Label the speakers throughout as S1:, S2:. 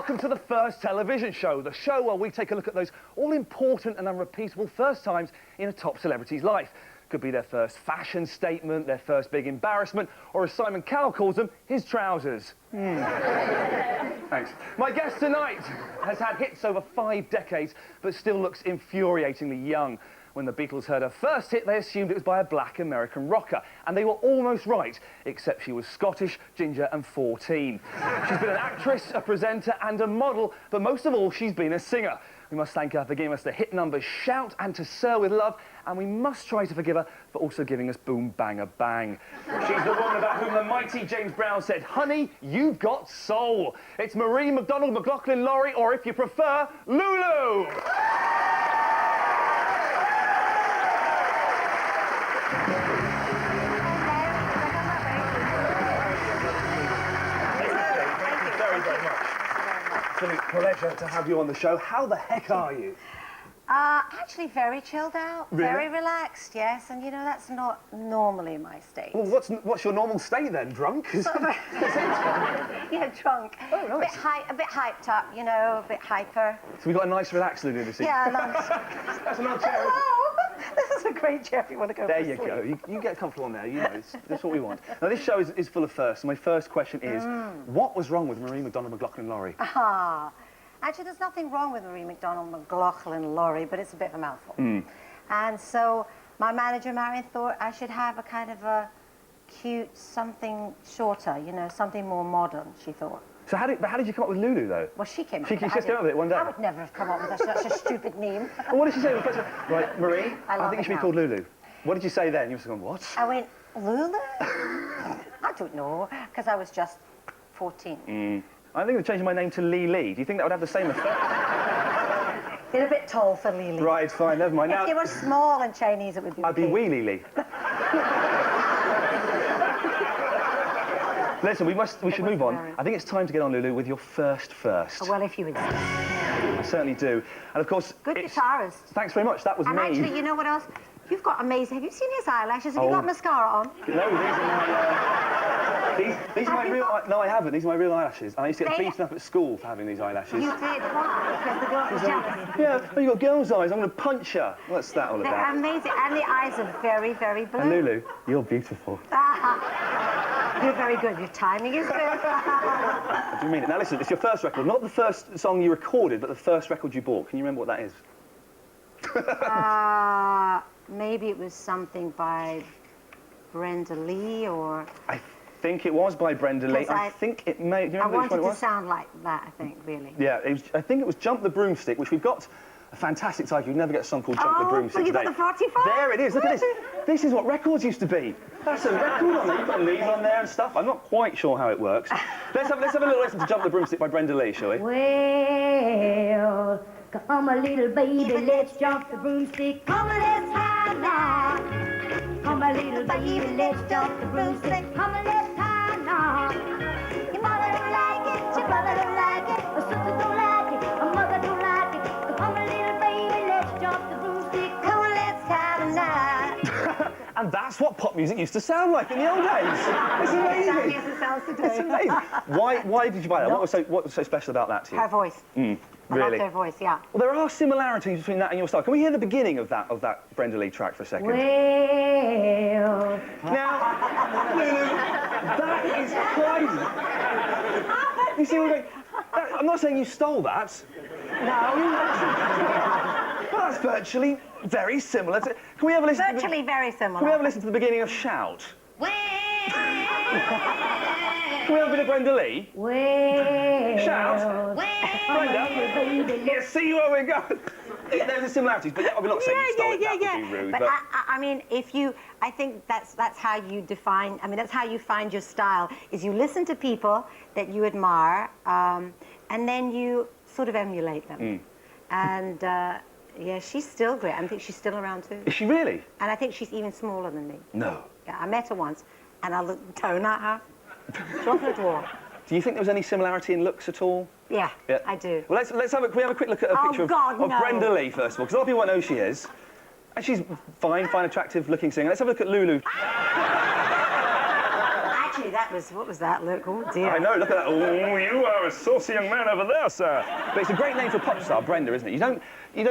S1: welcome to the First Television Show, the show where we take a look at those all-important and unrepeatable first times in a top celebrity's life. Could be their first fashion statement, their first big embarrassment, or as Simon Cowell calls them, his trousers. Thanks. My guest tonight has had hits over 5 decades, but still looks infuriatingly young. When the Beatles heard her first hit, they assumed it was by a black American rocker, and they were almost right, except she was Scottish, ginger and 14. She's been an actress, a presenter and a model, but most of all, she's been a singer. We must thank her for giving us the hit numbers Shout and To Sir With Love, and we must try to forgive her for also giving us Boom Bang a Bang. She's the woman about whom the mighty James Brown said, "Honey, you've got soul." It's Marie McDonald McLaughlin Laurie, or if you prefer, Lulu! Absolute pleasure to have you on the show. How the heck are you?
S2: Actually very chilled out,
S1: Really?
S2: very relaxed, yes, and you know, that's not normally my state.
S1: Well, what's your normal state then? Drunk?
S2: Yeah, drunk.
S1: Oh, nice.
S2: A bit hyped up, you know, a bit hyper.
S1: So we got a nice relaxed Lulu this evening.
S2: Yeah, nice.
S1: That's an old chair.
S2: This is a great chair if you want to go
S1: There
S2: for
S1: you
S2: sleep.
S1: go. You get comfortable on there. You know, that's what we want. Now, this show is full of firsts. My first question is, what was wrong with Marie McDonald McLaughlin Laurie?
S2: Actually, there's nothing wrong with Marie McDonald McLaughlin Laurie, but it's a bit of a mouthful. And so my manager, Marion, thought I should have a kind of a cute something shorter, you know, something more modern, she thought.
S1: So how did you come up with Lulu, though?
S2: Well, she came up
S1: She
S2: with it.
S1: just came up with it one day?
S2: I would never have come up with such a stupid name.
S1: Well, what did she say? Right, Marie, I think you should be called Lulu. What did you say then? You must have gone, what?
S2: I went, Lulu? I don't know, because I was just 14.
S1: I think of changing my name to Lee Lee. Do you think that would have the same effect?
S2: You're a bit tall for Lily.
S1: Right, fine, never mind.
S2: If you were small and Chinese, it would be
S1: I'd be Wee Lee Lee. Listen, we should move on. I think it's time to get on, Lulu, with your first.
S2: Oh, well, if you would say.
S1: I certainly do. And of course...
S2: Good guitarist.
S1: Thanks very much, that was
S2: and
S1: me.
S2: Actually, you know what else? You've got amazing... Have you seen his eyelashes? Have you got mascara on?
S1: No, these are my... These are my real... No, I haven't. These are my real eyelashes. And I used to get beaten up at school for having these eyelashes.
S2: You did? Why? Because the girl was jealous.
S1: Yeah, oh, you got girl's eyes. I'm going to punch her. What's that all
S2: They're
S1: about?
S2: amazing. And the eyes are very, very blue.
S1: And Lulu, you're beautiful.
S2: You're very good. Your timing is good.
S1: What do you mean? Now listen, it's your first record. Not the first song you recorded, but the first record you bought. Can you remember what that is?
S2: Maybe it was something by Brenda Lee or...
S1: I think it was by Brenda Lee. I think it may... Do you remember which one it was?
S2: I wanted to sound like that, I think, really.
S1: Yeah, I think it was Jump the Broomstick, which we've got a fantastic title. You'd never get a song called Jump the Broomstick
S2: today.
S1: You've
S2: got the 45?
S1: There it is, look at this. This is what records used to be. That's a record on there. You've got leaves on there and stuff. I'm not quite sure how it works. Let's have a little listen to Jump the Broomstick by Brenda Lee, shall we?
S3: Well, come a little baby, let's jump the broomstick. Come a let's hide now. Come a little baby, let's jump the broomstick. Come a let's hide now. Your mother don't like it, your brother don't like it, a sister don't like it, a mother don't like it. Come a little baby, let's jump the broomstick. Come a let's hide now.
S1: And that's what pop music used to sound like in the old days. It's amazing.
S2: Yes, it sounds today.
S1: It's amazing. Why did you buy that? What was so special about that to you?
S2: Her voice.
S1: Really?
S2: I love her voice, yeah.
S1: Well, there are similarities between that and your style. Can we hear the beginning of that Brenda Lee track for a second?
S3: Well,
S1: now, Lulu, that is crazy. You see what I'm going? I'm not saying you stole that. No. But that's virtually very similar to... Can we have a listen?
S2: Virtually very similar.
S1: Can we have a listen to the beginning of Shout?
S3: well,
S1: Can we have a bit of Brenda Lee?
S3: well,
S1: Shout. Brenda.
S3: baby,
S1: Let's see where we're going. There's a similarities, but I'm not saying you stole it. That would be rude.
S2: But I mean, I think that's how you define. I mean, that's how you find your style. Is you listen to people that you admire, and then you sort of emulate them. And yeah, she's still great. I think she's still around too.
S1: Is she really?
S2: And I think she's even smaller than me.
S1: No.
S2: Yeah, I met her once, and I looked down at her. Chocolate dwarf.
S1: Do you think there was any similarity in looks at all?
S2: Yeah, I do.
S1: Well, can we have a quick look at a picture of Brenda Lee, first of all, because a lot of people won't know who she is. And she's fine, attractive-looking singer. Let's have a look at Lulu.
S2: Actually, Really, what was that look? Oh dear.
S1: I know, look at that. Oh, you are a saucy young man over there, sir. But it's a great name for a pop star, Brenda, isn't it? You don't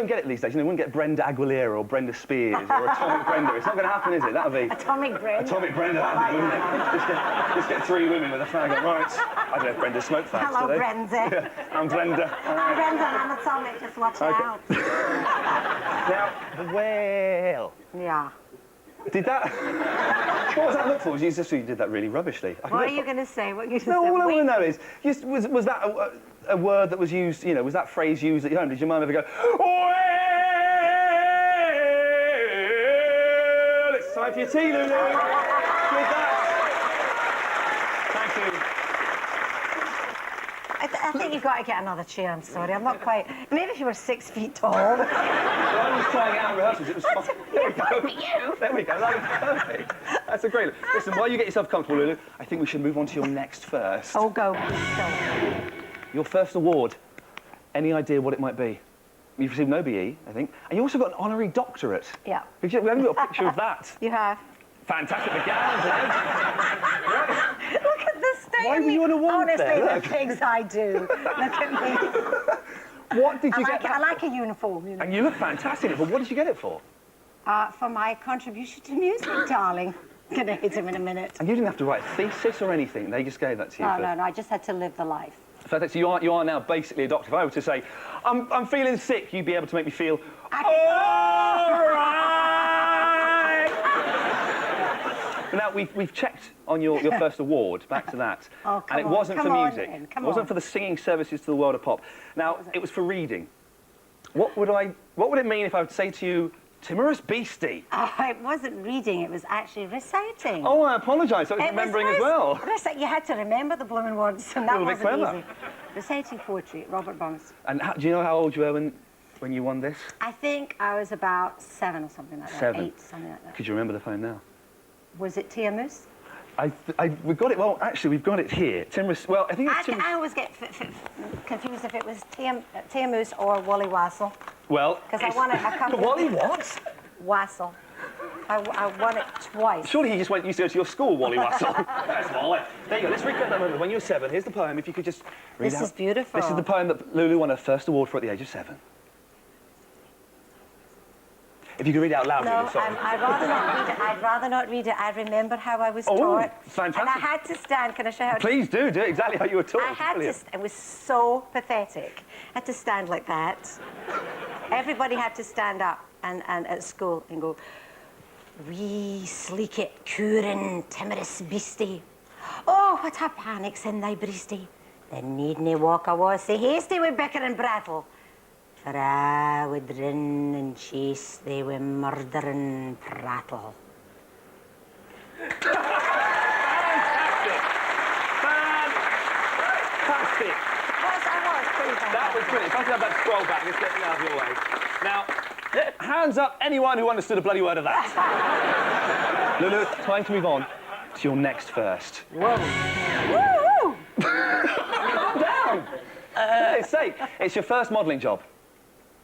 S1: get it these days. You wouldn't get Brenda Aguilera or Brenda Spears or Atomic Brenda. It's not going to happen, is it? That'll be...
S2: Atomic Brenda.
S1: Atomic Brenda, that'd be, wouldn't it? Just get 3 women with a flag on. Right. I don't know if Brenda smoked fags
S2: Hello,
S1: today.
S2: Brenda.
S1: Yeah, I'm Brenda.
S2: Hello, Brenda. I'm Atomic. Just watch out.
S1: Now, the whale.
S2: Yeah.
S1: Did that... What was that look for? You did that really rubbishly.
S2: What are you going to say? What are you going to say?
S1: No, all I want to know is, was that a word that was used, you know, was that phrase used at home? Did your mum ever go, well, it's time for your tea, Lulu. With that. Thank you.
S2: I think you've got to get another chair. I'm sorry. I'm not quite... Maybe if you were 6 feet tall.
S1: Well, I was trying it out in rehearsals. It was fun. There we go. There we go. That was perfect. That's a great look. Listen, while you get yourself comfortable, Lulu, I think we should move on to your next first.
S2: Oh, go.
S1: Your first award. Any idea what it might be? You've received no BE, I think. And you also got an honorary doctorate.
S2: Yeah.
S1: We haven't got a picture of that.
S2: You have.
S1: Fantastic. The gowns, right.
S2: Look at this thing.
S1: Why were you on a wall
S2: Honestly,
S1: there?
S2: the things I do. Look at me.
S1: What did you get?
S2: I like a uniform. You know.
S1: And you look fantastic. But what did you get it for?
S2: For my contribution to music, darling. Gonna hit him in a minute.
S1: And you didn't have to write a thesis or anything. They just gave that to you.
S2: No. I just had to live the life.
S1: Fantastic. So you are now basically a doctor. If I were to say, I'm feeling sick, you'd be able to make me feel all right. But now we've checked on your first award. Back to that.
S2: Oh,
S1: and it wasn't for music. It wasn't for the singing services to the world of pop. Now it was for reading. What would it mean if I would say to you, timorous beastie?
S2: It wasn't reading, it was actually reciting.
S1: Oh, I apologise. I was remembering as well.
S2: You had to remember the blooming words, and that wasn't
S1: clever.
S2: easy. Reciting poetry, Robert Burns.
S1: And do you know how old you were when you won this?
S2: I think I was about 7 or something like that.
S1: 7.
S2: 8, something like that.
S1: Could you remember the poem now?
S2: Was it Tiamus?
S1: We've got it. Well, actually, we've got it here. Timorous. Well, I think it's
S2: I always get confused if it was Tiamus or Wally Wassel.
S1: Well,
S2: because I won it a couple.
S1: Wally what?
S2: Wassel. I won it twice.
S1: Surely he just used to go to your school, Wally Wassel. That's Wally. There you go. Let's recreate that moment when you were 7. Here's the poem. If you could just read
S2: This
S1: out.
S2: is beautiful.
S1: This is the poem that Lulu won her first award for at the age of 7. If you could read it out loud,
S2: No,
S1: Lulu, sorry.
S2: I'd rather not read it. I'd rather not read it. I remember how I was taught.
S1: Fantastic.
S2: And I had to stand. Can I show how?
S1: Please do it exactly how you were taught.
S2: I had to. It was so pathetic. I had to stand like that. Everybody had to stand up and at school and go, "Wee sleeket curin timorous beastie. Oh, what a panic's in thy breastie. The needn't walk awa sae hasty with bicker and brattle. For I would run and chase they with murder and prattle."
S1: Fantastic! Fantastic! That was brilliant. If I could have that scroll back, let's get it out of your way. Now, hands up anyone who understood a bloody word of that. Lulu, time to move on to your next first.
S2: Whoa. Woo!
S1: Calm down! It's safe. It's your first modelling job.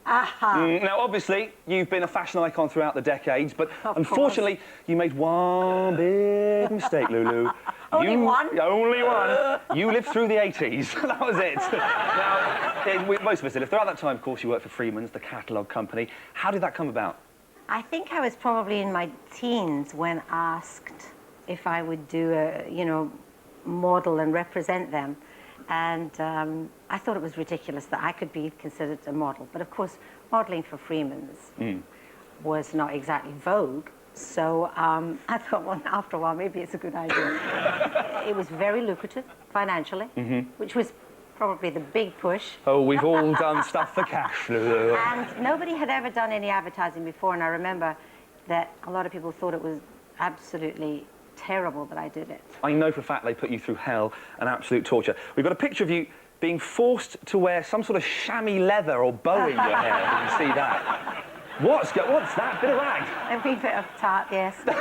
S1: Now, obviously, you've been a fashion icon throughout the decades, but unfortunately, you made one big mistake, Lulu.
S2: Only one?
S1: Only one. You lived through the 80s. That was it. Now, most of us did. Throughout that time, of course, you worked for Freeman's, the catalogue company. How did that come about?
S2: I think I was probably in my teens when asked if I would do a, model and represent them. And I thought it was ridiculous that I could be considered a model. But of course, modelling for Freeman's was not exactly vogue. So I thought, well, after a while, maybe it's a good idea. It was very lucrative financially, which was probably the big push.
S1: Oh, we've all done stuff for cash, Lulu.
S2: And nobody had ever done any advertising before. And I remember that a lot of people thought it was absolutely terrible that I did it.
S1: I know for a fact they put you through hell and absolute torture. We've got a picture of you being forced to wear some sort of chamois leather or bow in your hair. You can see that. What's that? Bit of rag?
S2: A wee bit of tart, yes.
S1: A bit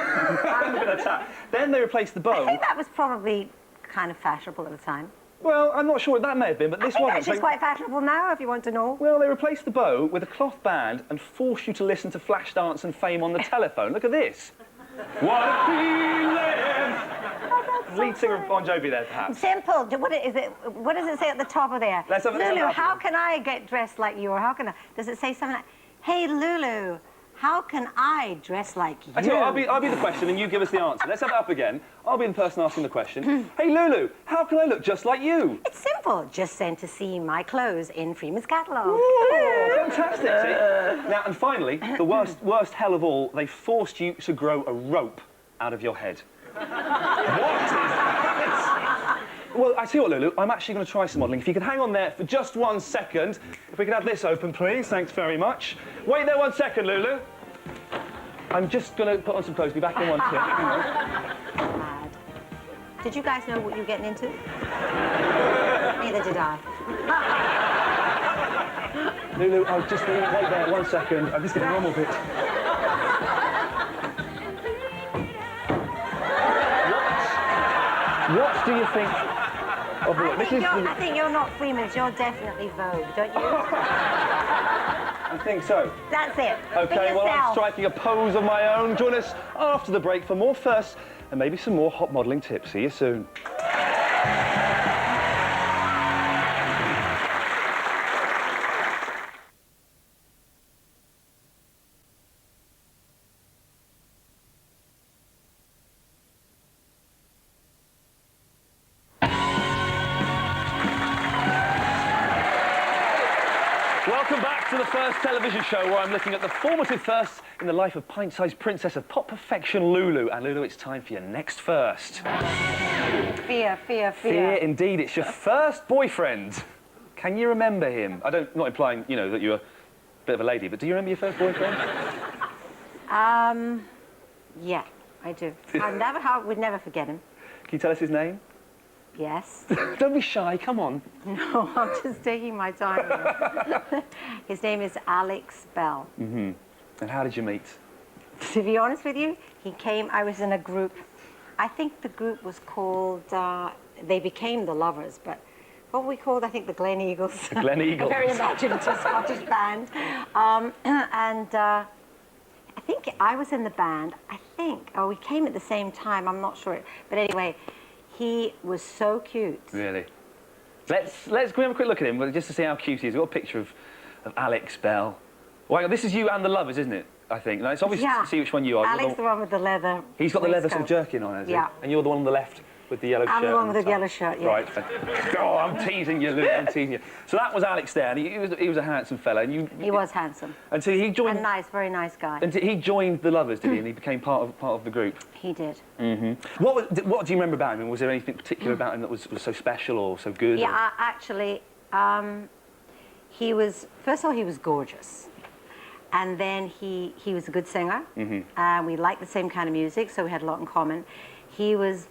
S1: of tat. Then they replaced the bow.
S2: I think that was probably kind of fashionable at the time.
S1: Well, I'm not sure what that may have been, but this wasn't.
S2: Actually, it's quite fashionable now, if you want to know.
S1: Well, they replaced the bow with a cloth band and forced you to listen to Flashdance and Fame on the telephone. Look at this. What a feeling!
S2: Oh,
S1: Lead singer of Bon Jovi there, perhaps.
S2: Simple. What is it? What does it say at the top of there?
S1: Let's have
S2: Lulu,
S1: a
S2: how can I get dressed like you? Or how can I? Does it say something like, "Hey Lulu, how can I dress like you?"
S1: I tell you what, I'll be the question and you give us the answer. Let's have it up again. I'll be the person asking the question. Hey Lulu, how can I look just like you?
S2: It's simple. Just send to see my clothes in Freeman's catalogue.
S1: Oh, fantastic. See? Now, and finally, the worst hell of all, they forced you to grow a rope out of your head. What is that? Well, I tell you what, Lulu, I'm actually going to try some modelling. If you could hang on there for just 1 second. If we could have this open, please. Thanks very much. Wait there 1 second, Lulu. I'm just going to put on some clothes. Be back in 1 tick. Hang on.
S2: Mad. Did you guys know what you're getting into? Neither did I.
S1: Lulu, I'll just wait there 1 second. I'm just getting a normal bit. What do you think of the look?
S2: I think you're not Freeman's, you're definitely Vogue, don't you?
S1: I think so.
S2: That's it.
S1: OK, well, I'm striking a pose of my own. Join us after the break for more firsts and maybe some more hot modelling tips. See you soon. Welcome back to the first television show where I'm looking at the formative firsts in the life of pint-sized princess of pop perfection, Lulu. And Lulu, it's time for your next first.
S2: Fear.
S1: Fear, indeed. It's your first boyfriend. Can you remember him? Not implying, you know, that you're a bit of a lady, but do you remember your first boyfriend?
S2: Yeah, I do. We'd never forget him.
S1: Can you tell us his name?
S2: Yes.
S1: Don't be shy, come on.
S2: No, I'm just taking my time. His name is Alex Bell.
S1: Mm-hmm. And how did you meet?
S2: To be honest with you, I was in a group. I think the group was called, they became the Lovers, but what were we called? I think the Glen Eagles.
S1: The Glen Eagles.
S2: A very imaginative Scottish band. I think I was in the band, we came at the same time, I'm not sure. But anyway, he was so cute.
S1: Really? Let's go have a quick look at him, just to see how cute he is. We've got a picture of Alex Bell. Well, this is you and the Lovers, isn't it? I think. No, it's obvious to see which one you are.
S2: Alex, the one with the leather.
S1: He's got the leather sort of jerkin on, has he?
S2: Yeah.
S1: And you're the one on the left with the yellow shirt.
S2: I'm the one with the yellow shirt, yeah.
S1: Right. Oh, I'm teasing you, Lulu, I'm teasing you. So that was Alex there, and he was a handsome fella. And
S2: he was handsome.
S1: And so he joined...
S2: A nice, very nice guy.
S1: And he joined the Lovers, did he? And he became part of the group?
S2: He did.
S1: Mm-hmm. What do you remember about him? Was there anything particular about him that was so special or so good?
S2: Yeah, actually, he was... First of all, he was gorgeous. And then he was a good singer. Mm-hmm. We liked the same kind of music, so we had a lot in common. He was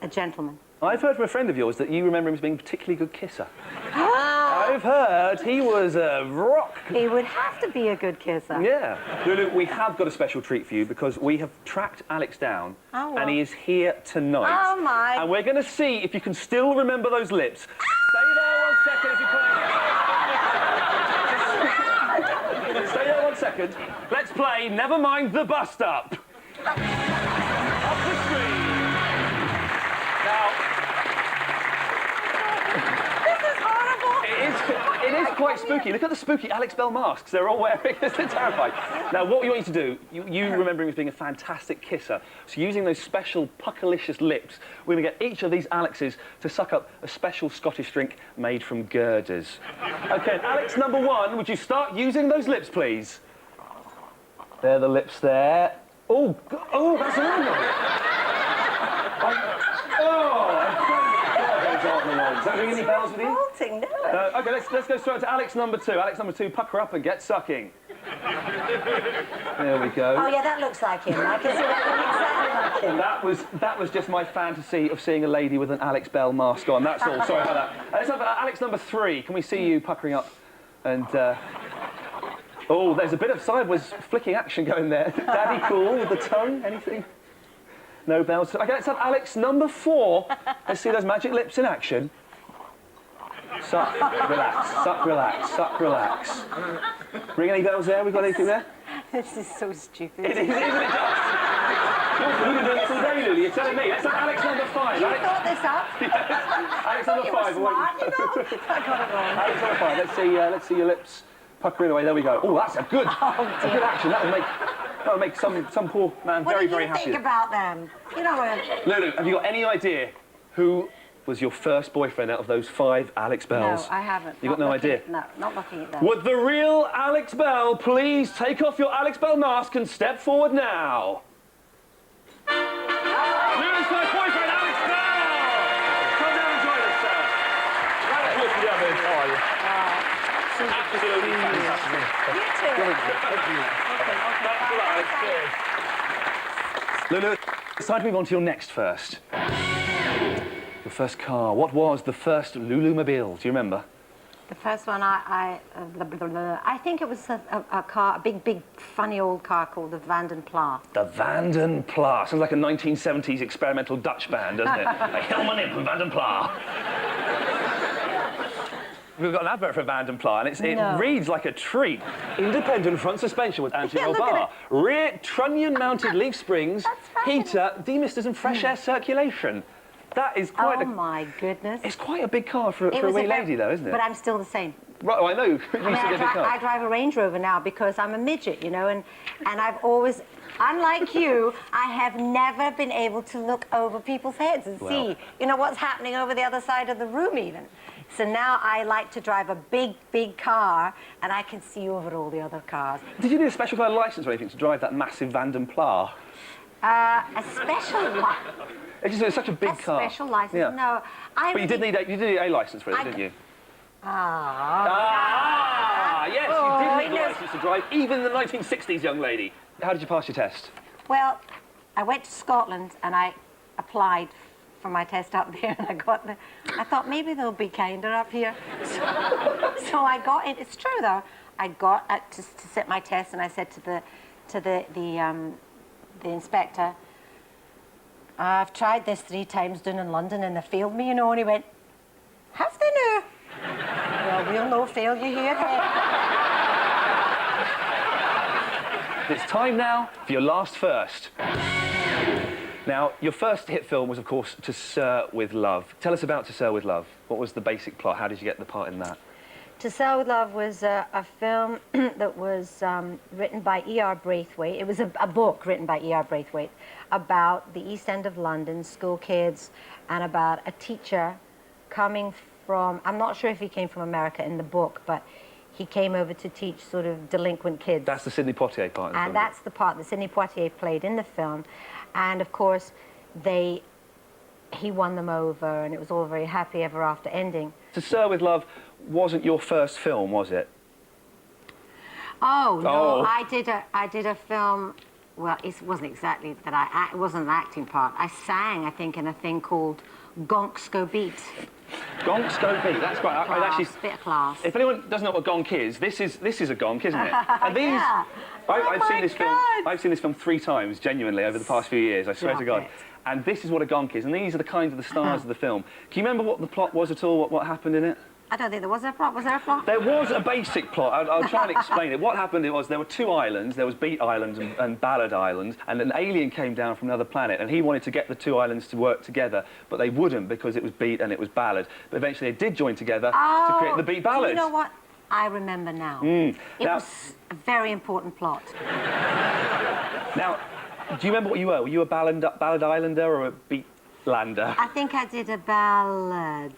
S2: a gentleman.
S1: I've heard from a friend of yours that you remember him as being a particularly good kisser. I've heard he was a rock.
S2: He would have to be a good kisser.
S1: Yeah. Lulu, we have got a special treat for you because we have tracked Alex down and he is here tonight.
S2: Oh, my.
S1: And we're going to see if you can still remember those lips. Stay there 1 second as you play. Stay there 1 second. Let's play Never Mind the Bust Up. Off the screen. Now,
S2: This is horrible.
S1: it is quite spooky. Look at the spooky Alex Bell masks. They're all wearing it. They're terrifying. Now, what we want you to do, you remember him as being a fantastic kisser. So using those special puckalicious lips, we're going to get each of these Alexes to suck up a special Scottish drink made from girders. OK, Alex number 1, would you start using those lips, please? There are the lips there. Oh, that's another one. Does that ring any bells with you?
S2: Revolting, no.
S1: OK, let's go straight to Alex number 2. Alex number 2, pucker up and get sucking. There we go.
S2: Oh, yeah, that looks like him. I can see that looks exactly like him.
S1: That was just my fantasy of seeing a lady with an Alex Bell mask on. That's all. Sorry about that. Let's have Alex number 3. Can we see you puckering up? And oh, there's a bit of sideways flicking action going there. Daddy cool with the tongue. Anything? No bells. OK, let's have Alex number 4. Let's see those magic lips in action. Suck, relax, suck, relax, suck, relax. Ring any bells there? We got anything there?
S2: This is so stupid.
S1: It is, isn't it? You've been doing this all day, Lulu. You're telling me. Let's have Alex number 5.
S2: You
S1: Alex,
S2: thought this up?
S1: Alex number
S2: You were
S1: 5.
S2: smart, you know. I got it wrong.
S1: Alex number 5. Let's see your lips puckering away. There we go. Oh, that's a good action. That'll make some poor man very, very happy.
S2: What do you think about them? You know,
S1: Lulu, have you got any idea who was your first boyfriend out of those 5 Alex Bells?
S2: No, I haven't.
S1: You got no idea?
S2: No, not looking at them.
S1: Would the real Alex Bell please take off your Alex Bell mask and step forward now? Lulu's first boyfriend, Alex Bell! Come down and join us, sir. How are you? Absolutely fantastic.
S2: You too.
S1: Lulu, it's time to move on to your next first. Your first car. What was the first Lulu-mobile? Do you remember?
S2: The first one, I think it was a car, a big, funny old car called the Vanden Pla.
S1: The Vanden Pla. Sounds like a 1970s experimental Dutch band, doesn't it? A Helman Imp and Vanden Pla. We've got an advert for Vanden Pla, and it reads like a treat. Independent front suspension with anti-roll bar. Rear trunnion-mounted leaf springs, heater, demisters and fresh air circulation. That is quite
S2: Oh, my goodness.
S1: It's quite a big car for a wee lady, though, isn't it?
S2: But I'm still the same.
S1: Right, well, I know.
S2: I drive a Range Rover now because I'm a midget, you know, and I've always, unlike you, I have never been able to look over people's heads and see, you know, what's happening over the other side of the room even. So now I like to drive a big car, and I can see over all the other cars.
S1: Did you need a special kind of licence or anything to drive that massive Vanden Pla?
S2: A special one.
S1: It's such a big car.
S2: A special licence?
S1: Yeah.
S2: No.
S1: But you did need a licence for it, didn't you? Yes, you did need a licence to drive, even in the 1960s, young lady. How did you pass your test?
S2: Well, I went to Scotland and I applied for my test up there, and I got the. I thought maybe they'll be kinder up here, so I got it. It's true though. I got to sit my test, and I said to the inspector, I've tried this 3 times down in London, and they failed me, you know. And he went, have they now? Well, we'll no fail you here then.
S1: It's time now for your last first. Now, your first hit film was, of course, To Sir With Love. Tell us about To Sir With Love. What was the basic plot? How did you get the part in that?
S2: To Sir With Love was a film that was written by E.R. Braithwaite. It was a book written by E.R. Braithwaite about the East End of London, school kids, and about a teacher coming from, I'm not sure if he came from America in the book, but he came over to teach sort of delinquent kids.
S1: That's the Sidney Poitier part.
S2: And that's the part that Sidney Poitier played in the film. And of course, he won them over, and it was all very happy ever after ending.
S1: To Sir With Love wasn't your first film, was it?
S2: Oh no, I did a film. Well, it wasn't exactly that it wasn't an acting part. I sang, I think, in a thing called Gonks Go Beat.
S1: Gonks Go Beat. That's quite. I'd actually.
S2: Bit of class.
S1: If anyone doesn't know what a gonk is, this is a gonk, isn't it? And these,
S2: Yeah.
S1: I've seen this
S2: God.
S1: film. I've seen this film 3 times, genuinely, over the past few years. I swear to God.
S2: Stop it.
S1: And this is what a gonk is. And these are the kinds of the stars of the film. Can you remember what the plot was at all? What happened in it?
S2: I don't think there was a plot. Was there a plot?
S1: There was a basic plot. I'll try and explain it. What happened was there were 2 islands. There was Beat Island and Ballad Island, and an alien came down from another planet, and he wanted to get the 2 islands to work together, but they wouldn't because it was Beat and it was Ballad. But eventually they did join together to create the Beat Ballad.
S2: You know what? I remember now. It was a very important plot.
S1: Now, do you remember what you were? Were you a Ballad Islander or a Beat Lander?
S2: I think I did a ballad.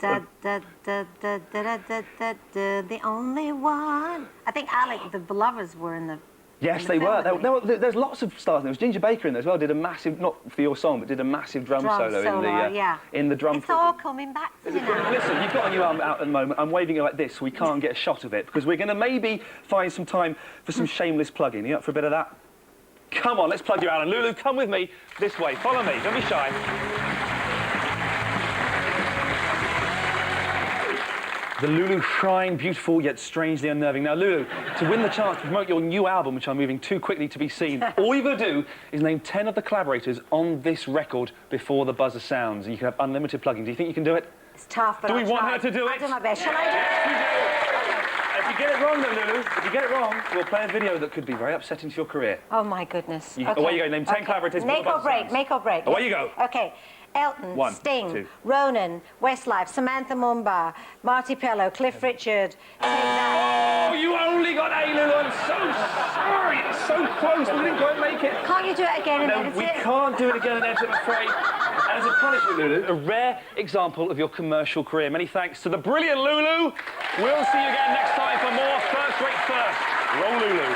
S2: The only one. I think Alec, the lovers were in the.
S1: Yes, they were. There's lots of stars. There was Ginger Baker in there as well. Did a massive, not for your song, but did a massive drum solo in the drum.
S2: It's all coming back to you now.
S1: Listen, you've got a new album out at the moment. I'm waving it like this so we can't get a shot of it because we're going to maybe find some time for some shameless plugging. Are you up for a bit of that? Come on, let's plug your Alan. Lulu, come with me this way. Follow me. Don't be shy. The Lulu Shrine, beautiful yet strangely unnerving. Now, Lulu, to win the chance to promote your new album, which I'm moving too quickly to be seen, all you've got to do is name 10 of the collaborators on this record before the buzzer sounds, and you can have unlimited plugging. Do you think you can do it?
S2: It's tough, but
S1: Do we
S2: I'll
S1: want
S2: try.
S1: her to do it?
S2: I'll do my best. Shall I do it?
S1: If you get it wrong, then, Lulu, if you get it wrong, we'll play a video that could be very upsetting to your career.
S2: Oh, my goodness.
S1: Away you go. Name 10 collaborators.
S2: Make or break, make or break.
S1: Away you go.
S2: Okay. Elton,
S1: 1,
S2: Sting,
S1: 2.
S2: Ronan, Westlife, Samantha Mumba, Marty Pello, Cliff Richard. Take that.
S1: Oh, you only got A, Lulu. I'm so sorry. It's so close. We didn't quite make it.
S2: Can't you do it again and
S1: No,
S2: edit
S1: we
S2: it?
S1: can't do it again and edit it, I'm afraid. And as a punishment, Lulu, a rare example of your commercial career. Many thanks to the brilliant Lulu. We'll see you again next time for more First Rate First. Roll Lulu.